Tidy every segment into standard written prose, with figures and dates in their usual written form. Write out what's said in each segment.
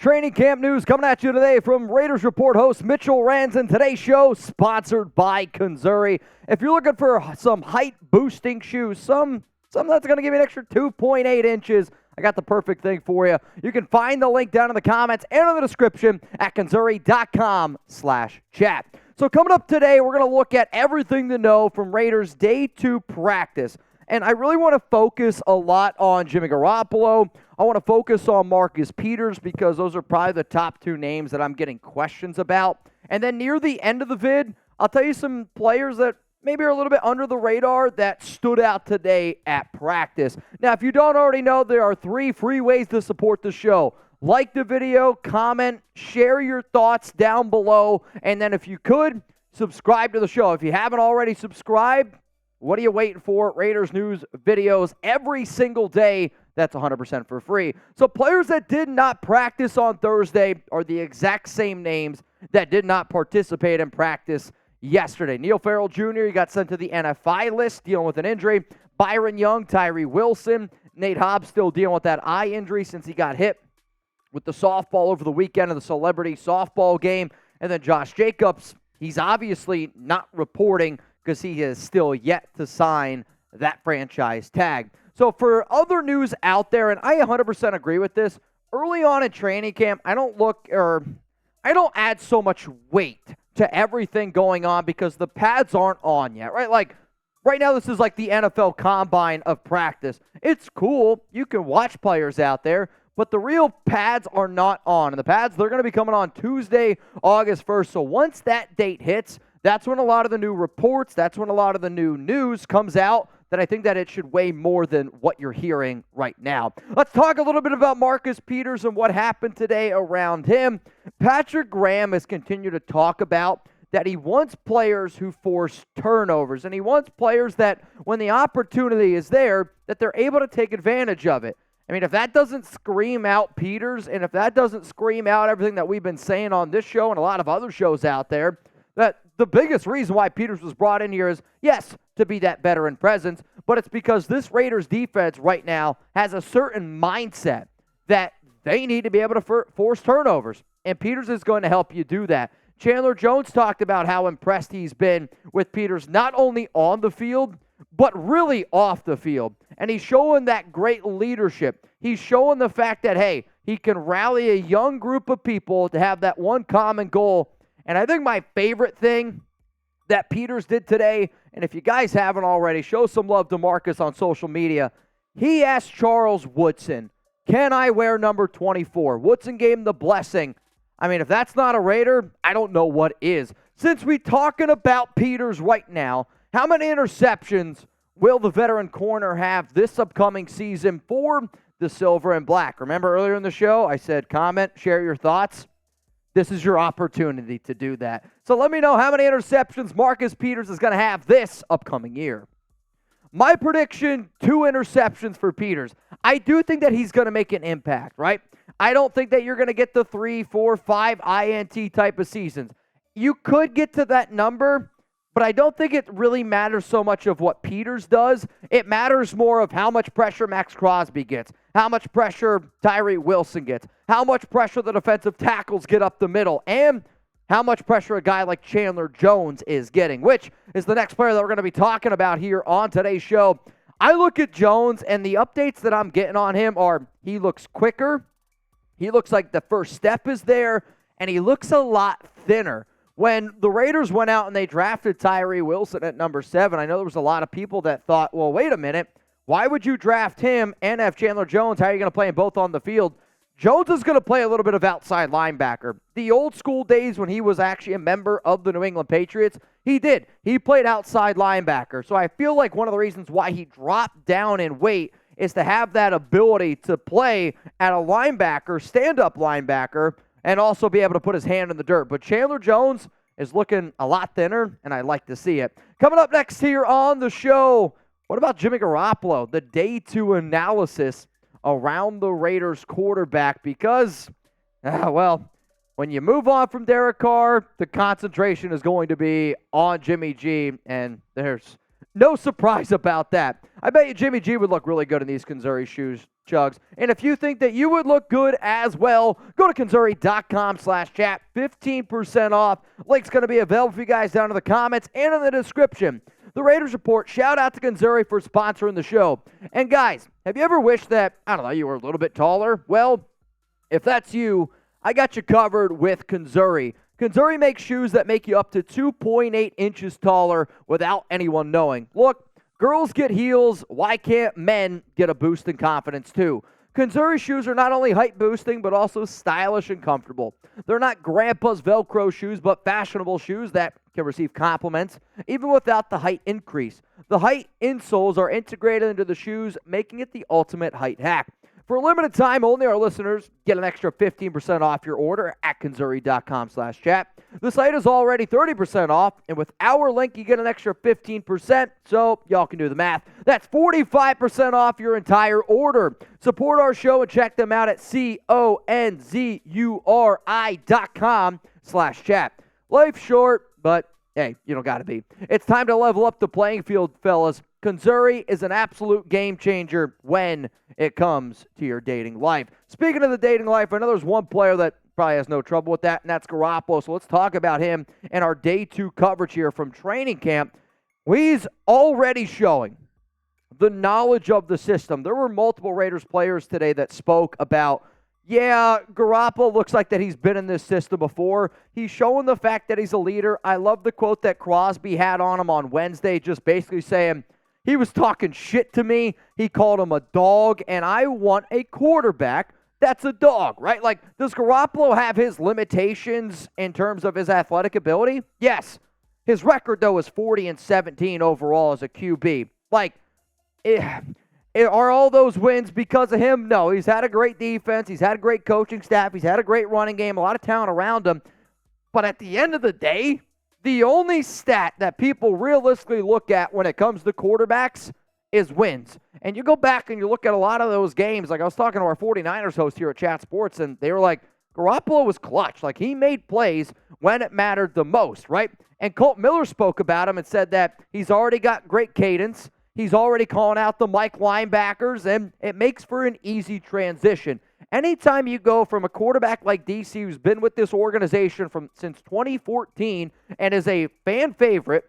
training camp news coming at you today from Raiders Report host Mitchell Ranzin. Today's show sponsored by Kanzuri. If you're looking for some height-boosting shoes, some that's going to give you an extra 2.8 inches, I got the perfect thing for you. You can find the link down in the comments and in the description at kanzuri.com/chat. So coming up today, we're going to look at everything to know from Raiders Day 2 practice. And I really want to focus a lot on Jimmy Garoppolo. I want to focus on Marcus Peters because those are probably the top two names that I'm getting questions about. And then near the end of the vid, I'll tell you some players that maybe are a little bit under the radar that stood out today at practice. Now, if you don't already know, there are 3 free ways to support the show. Like the video, comment, share your thoughts down below, and then if you could, subscribe to the show. If you haven't already subscribed, what are you waiting for? Raiders news videos every single day. That's 100% for free. So players that did not practice on Thursday are the exact same names that did not participate in practice yesterday. Farrell Jr., he got sent to the NFI list, dealing with an injury. Byron Young, Tyree Wilson, Nate Hobbs still dealing with that eye injury since he got hit with the softball over the weekend of the celebrity softball game. And then Josh Jacobs, he's obviously not reporting because he is still yet to sign that franchise tag. So for other news out there, and I 100% agree with this, early on in training camp, I don't add so much weight to everything going on because the pads aren't on yet, right? Like, right now this is like the NFL combine of practice. It's cool. You can watch players out there, but the real pads are not on. And the pads, they're going to be coming on Tuesday, August 1st. So once that date hits, that's when a lot of the new reports, that's when a lot of the new news comes out that I think that it should weigh more than what you're hearing right now. Let's talk a little bit about Marcus Peters and what happened today around him. Patrick Graham has continued to talk about that he wants players who force turnovers, and he wants players that when the opportunity is there, that they're able to take advantage of it. I mean, if that doesn't scream out Peters, and if that doesn't scream out everything that we've been saying on this show and a lot of other shows out there, that the biggest reason why Peters was brought in here is, yes, to be that veteran presence, but it's because this Raiders defense right now has a certain mindset that they need to be able to force turnovers, and Peters is going to help you do that. Chandler Jones talked about how impressed he's been with Peters, not only on the field, but really off the field. And he's showing that great leadership. He's showing the fact that, hey, he can rally a young group of people to have that one common goal. And I think my favorite thing that Peters did today, and if you guys haven't already, show some love to Marcus on social media. He asked Charles Woodson, can I wear number 24? Woodson gave him the blessing. I mean, if that's not a Raider, I don't know what is. Since we're talking about Peters right now, how many interceptions will the veteran corner have this upcoming season for the Silver and Black? Remember earlier in the show, I said comment, share your thoughts. This is your opportunity to do that. So let me know how many interceptions Marcus Peters is going to have this upcoming year. My prediction, 2 interceptions for Peters. I do think that he's going to make an impact, right? I don't think that you're going to get the 3, 4, 5 INT type of seasons. You could get to that number, but I don't think it really matters so much of what Peters does. It matters more of how much pressure Max Crosby gets, how much pressure Tyree Wilson gets, how much pressure the defensive tackles get up the middle, and how much pressure a guy like Chandler Jones is getting, which is the next player that we're going to be talking about here on today's show. I look at Jones, and the updates that I'm getting on him are he looks quicker, he looks like the first step is there, and he looks a lot thinner. When the Raiders went out and they drafted Tyree Wilson at number 7, I know there was a lot of people that thought, well, wait a minute, why would you draft him and have Chandler Jones? How are you going to play them both on the field? Jones is going to play a little bit of outside linebacker. The old school days when he was actually a member of the New England Patriots, he did. He played outside linebacker. So I feel like one of the reasons why he dropped down in weight is to have that ability to play at a linebacker, stand-up linebacker, and also be able to put his hand in the dirt. But Chandler Jones is looking a lot thinner, and I like to see it. Coming up next here on the show, what about Jimmy Garoppolo? The Day 2 analysis around the Raiders quarterback because, well, when you move on from Derek Carr, the concentration is going to be on Jimmy G, and there's No surprise about that. I bet you Jimmy G would look really good in these Kanzuri shoes, Chugs. And if you think that you would look good as well, go to Kanzuri.com/chat. 15% off. Link's going to be available for you guys down in the comments and in the description. The Raiders Report, shout out to Kanzuri for sponsoring the show. And guys, have you ever wished that, I don't know, you were a little bit taller? Well, if that's you, I got you covered with Kanzuri. Kanzuri makes shoes that make you up to 2.8 inches taller without anyone knowing. Look, girls get heels. Why can't men get a boost in confidence too? Kanzuri shoes are not only height boosting, but also stylish and comfortable. They're not grandpa's Velcro shoes, but fashionable shoes that can receive compliments, even without the height increase. The height insoles are integrated into the shoes, making it the ultimate height hack. For a limited time, only our listeners get an extra 15% off your order at Kanzuri.com/chat. The site is already 30% off, and with our link, you get an extra 15%, so y'all can do the math. That's 45% off your entire order. Support our show and check them out at Konzuri.com/chat. Life's short, but hey, you don't got to be. It's time to level up the playing field, fellas. Kanzuri is an absolute game changer when it comes to your dating life. Speaking of the dating life, I know there's one player that probably has no trouble with that, and that's Garoppolo. So let's talk about him and our day 2 coverage here from training camp. He's already showing the knowledge of the system. There were multiple Raiders players today that spoke about, yeah, Garoppolo looks like that he's been in this system before. He's showing the fact that he's a leader. I love the quote that Crosby had on him on Wednesday, just basically saying, he was talking shit to me. He called him a dog, and I want a quarterback that's a dog, right? Like, does Garoppolo have his limitations in terms of his athletic ability? Yes. His record, though, is 40-17 overall as a QB. Like, are all those wins because of him? No. He's had a great defense. He's had a great coaching staff. He's had a great running game, a lot of talent around him. But at the end of the day, the only stat that people realistically look at when it comes to quarterbacks is wins. And you go back and you look at a lot of those games. Like I was talking to our 49ers host here at Chat Sports, and they were like, Garoppolo was clutch. Like he made plays when it mattered the most, right? And Kolton Miller spoke about him and said that he's already got great cadence. He's already calling out the Mike linebackers, and it makes for an easy transition. Anytime you go from a quarterback like DC, who's been with this organization since 2014 and is a fan favorite,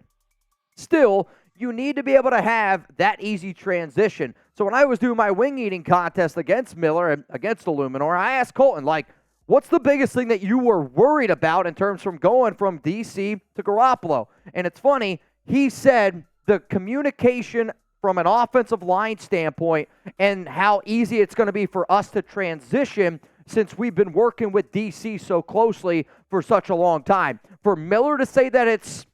still, you need to be able to have that easy transition. So when I was doing my wing eating contest against Miller and against Illuminor, I asked Kolton, like, what's the biggest thing that you were worried about in terms from going from DC to Garoppolo? And it's funny, he said the communication from an offensive line standpoint and how easy it's going to be for us to transition since we've been working with DC so closely for such a long time. For Miller to say that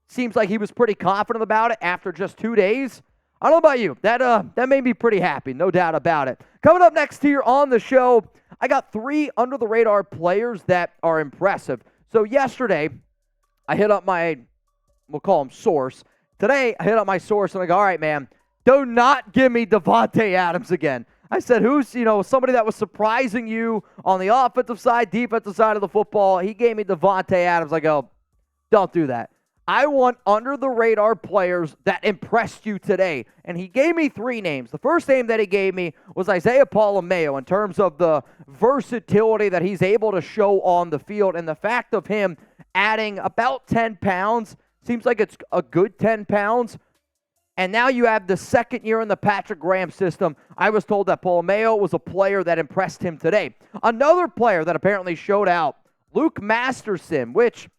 seems like he was pretty confident about it after just 2 days, I don't know about you. That made me pretty happy, no doubt about it. Coming up next here on the show, I got 3 under-the-radar players that are impressive. So yesterday, I hit up we'll call him source. Today, I hit up my source, and I go, all right, man, do not give me Davante Adams again. I said, who's, somebody that was surprising you on the offensive side, defensive side of the football? He gave me Davante Adams. I go, don't do that. I want under-the-radar players that impressed you today. And he gave me 3 names. The first name that he gave me was Isaiah Pola-Mao in terms of the versatility that he's able to show on the field and the fact of him adding about 10 pounds. Seems like it's a good 10 pounds. And now you have the second year in the Patrick Graham system. I was told that Pola-Mao was a player that impressed him today. Another player that apparently showed out, Luke Masterson, which,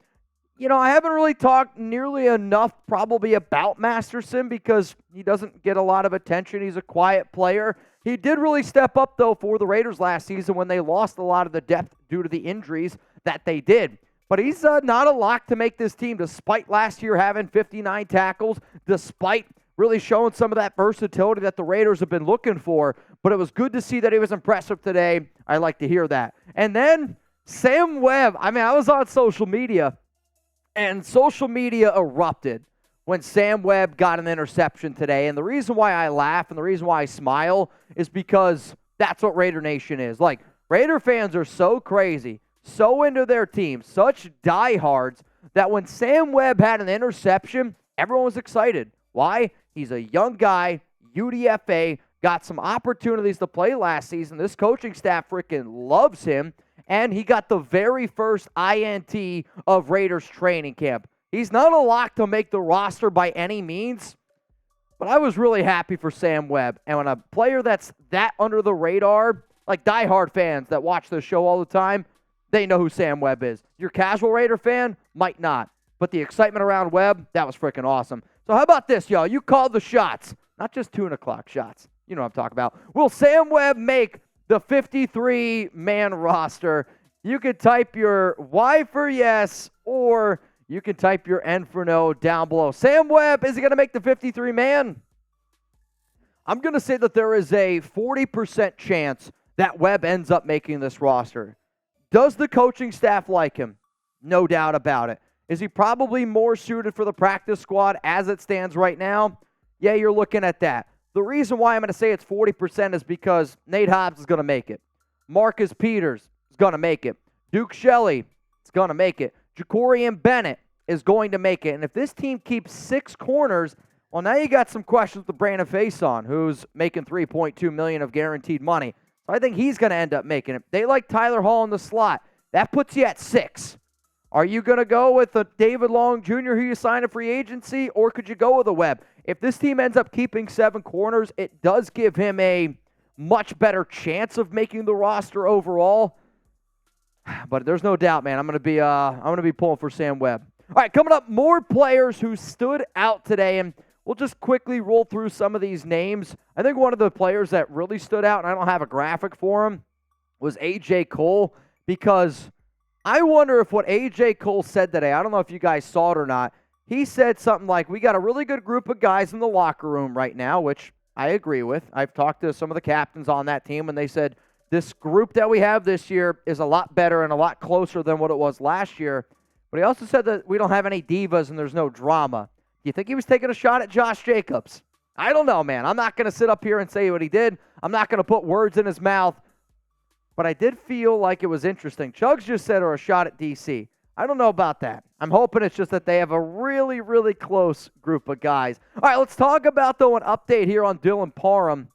I haven't really talked nearly enough probably about Masterson because he doesn't get a lot of attention. He's a quiet player. He did really step up, though, for the Raiders last season when they lost a lot of the depth due to the injuries that they did. But he's not a lock to make this team, despite last year having 59 tackles, despite really showing some of that versatility that the Raiders have been looking for. But it was good to see that he was impressive today. I like to hear that. And then Sam Webb. I was on social media, and social media erupted when Sam Webb got an interception today. And the reason why I laugh and the reason why I smile is because that's what Raider Nation is. Like, Raider fans are so crazy, so into their team, such diehards, that when Sam Webb had an interception, everyone was excited. Why? He's a young guy, UDFA, got some opportunities to play last season. This coaching staff freaking loves him, and he got the very first INT of Raiders training camp. He's not a lock to make the roster by any means, but I was really happy for Sam Webb. And when a player that's that under the radar, like diehard fans that watch this show all the time, they know who Sam Webb is. Your casual Raider fan might not, but the excitement around Webb, that was freaking awesome. So how about this, y'all? You called the shots, not just tune o'clock shots. You know what I'm talking about. Will Sam Webb make the 53-man roster? You could type your Y for yes, or you can type your N for no down below. Sam Webb, is he going to make the 53-man? I'm going to say that there is a 40% chance that Webb ends up making this roster. Does the coaching staff like him? No doubt about it. Is he probably more suited for the practice squad as it stands right now? Yeah, you're looking at that. The reason why I'm going to say it's 40% is because Nate Hobbs is going to make it. Marcus Peters is going to make it. Duke Shelley is going to make it. Jacorian Bennett is going to make it. And if this team keeps 6 corners, well, now you got some questions with Brandon Faison, who's making $3.2 million of guaranteed money. So I think he's going to end up making it. They like Tyler Hall in the slot. That puts you at 6. Are you going to go with a David Long Jr. who you signed a free agency, or could you go with a Webb? If this team ends up keeping 7 corners, it does give him a much better chance of making the roster overall. But there's no doubt, man. I'm going to be pulling for Sam Webb. All right, coming up, more players who stood out today, and we'll just quickly roll through some of these names. I think one of the players that really stood out, and I don't have a graphic for him, was A.J. Cole, because I wonder if what A.J. Cole said today, I don't know if you guys saw it or not, he said something like, we got a really good group of guys in the locker room right now, which I agree with. I've talked to some of the captains on that team, and they said this group that we have this year is a lot better and a lot closer than what it was last year. But he also said that we don't have any divas and there's no drama. Do you think he was taking a shot at Josh Jacobs? I don't know, man. I'm not going to sit up here and say what he did. I'm not going to put words in his mouth. But I did feel like it was interesting. Chugs just said, or a shot at DC. I don't know about that. I'm hoping it's just that they have a really, really close group of guys. All right, let's talk about, though, an update here on Dylan Parham.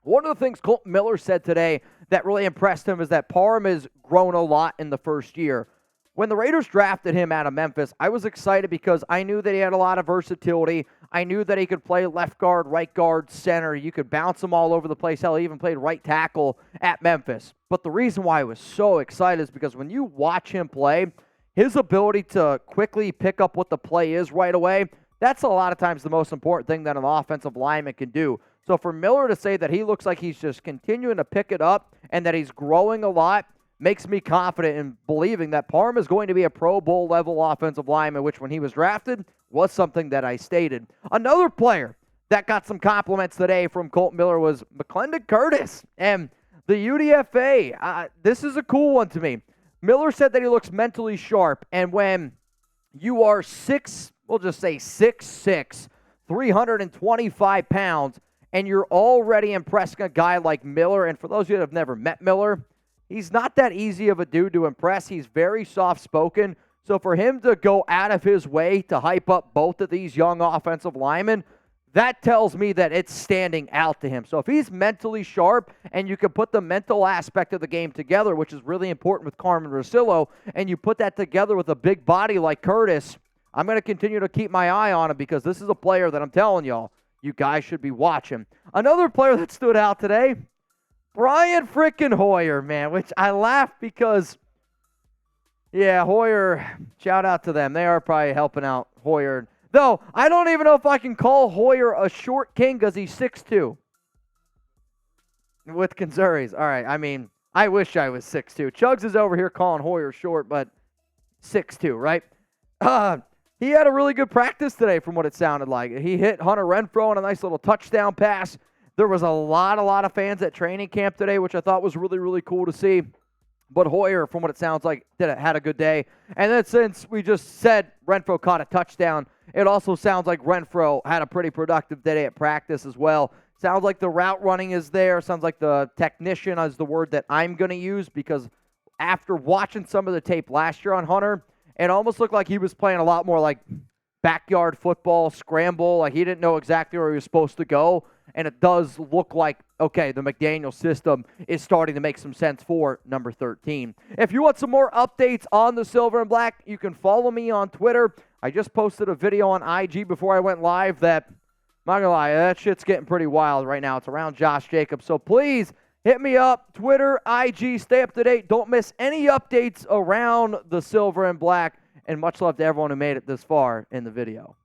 One of the things Kolton Miller said today that really impressed him is that Parham has grown a lot in the first year. When the Raiders drafted him out of Memphis, I was excited because I knew that he had a lot of versatility. I knew that he could play left guard, right guard, center. You could bounce him all over the place. Hell, he even played right tackle at Memphis. But the reason why I was so excited is because when you watch him play, his ability to quickly pick up what the play is right away, that's a lot of times the most important thing that an offensive lineman can do. So for Miller to say that he looks like he's just continuing to pick it up and that he's growing a lot makes me confident in believing that Parham is going to be a Pro Bowl level offensive lineman, which when he was drafted was something that I stated. Another player that got some compliments today from Kolton Miller was McClendon Curtis and the UDFA. This is a cool one to me. Miller said that he looks mentally sharp, and when you are we'll just say 6'6", 325 pounds, and you're already impressing a guy like Miller, and for those of you that have never met Miller, he's not that easy of a dude to impress. He's very soft-spoken. So for him to go out of his way to hype up both of these young offensive linemen, that tells me that it's standing out to him. So if he's mentally sharp and you can put the mental aspect of the game together, which is really important with Carmen Rosillo, and you put that together with a big body like Curtis, I'm going to continue to keep my eye on him because this is a player that I'm telling y'all, you guys should be watching. Another player that stood out today, Brian frickin' Hoyer, man, which I laugh because, yeah, Hoyer, shout out to them. They are probably helping out Hoyer. Though, I don't even know if I can call Hoyer a short king because he's 6'2". With Kanzuris. All right, I mean, I wish I was 6'2". Chugs is over here calling Hoyer short, but 6'2", right? He had a really good practice today from what it sounded like. He hit Hunter Renfrow on a nice little touchdown pass. There was a lot of fans at training camp today, which I thought was really, really cool to see. But Hoyer, from what it sounds like, had a good day. And then since we just said Renfrow caught a touchdown, it also sounds like Renfrow had a pretty productive day at practice as well. Sounds like the route running is there. Sounds like the technician is the word that I'm going to use because after watching some of the tape last year on Hunter, it almost looked like he was playing a lot more like backyard football scramble. Like, he didn't know exactly where he was supposed to go. And it does look like, okay, the McDaniel system is starting to make some sense for number 13. If you want some more updates on the Silver and Black, you can follow me on Twitter. I just posted a video on IG before I went live that, I'm not going to lie, that shit's getting pretty wild right now. It's around Josh Jacobs. So please hit me up, Twitter, IG, stay up to date. Don't miss any updates around the Silver and Black. And much love to everyone who made it this far in the video.